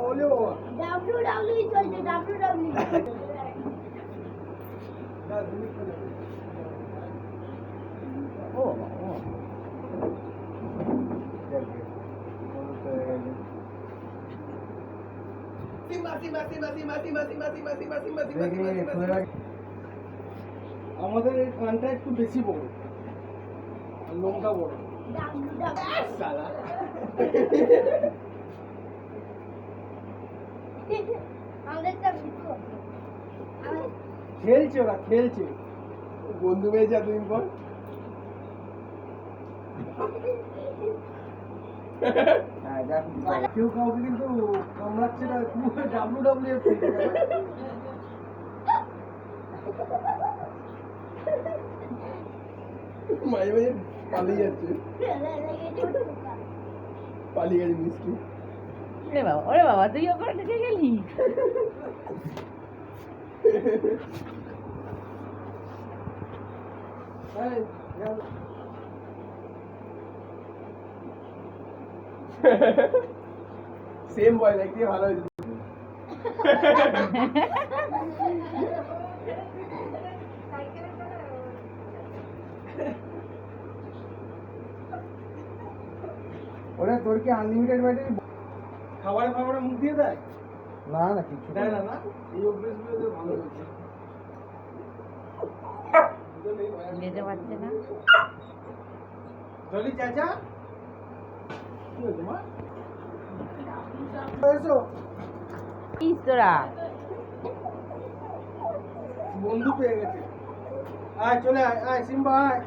ওলে বাবা WWE চলছে WWE ও আমাদের এই কানটা একটু বেশি বড় আর লোমটা বড় সালা খেলছে ওরা খেলছে বন্ধু পেয়েছে এতদিন পর কেউ কাউকে কিন্তু কামড়াচ্ছে না WWE মাঝে মাঝে পালিয়ে যাচ্ছে পালিয়ে গেছে মিষ্টি ওরে বাবা তুই ওখানে ঢুকে গেলি সেম বয় দেখতে ভালো হয়েছে ওরা তোর কি আনলিমিটেড ব্যাটারি খাবারে মুখ দিয়ে দেয় না না কিছু দেয় না না এই অভ্যেসগুলো ভালো হয়েছে যেতে পারছে না জলি চাচা কি হয়েছে মা এসো তোরা বন্ধু পেয়ে গেছে আয় চলে আয় আয় সিম্বা আয়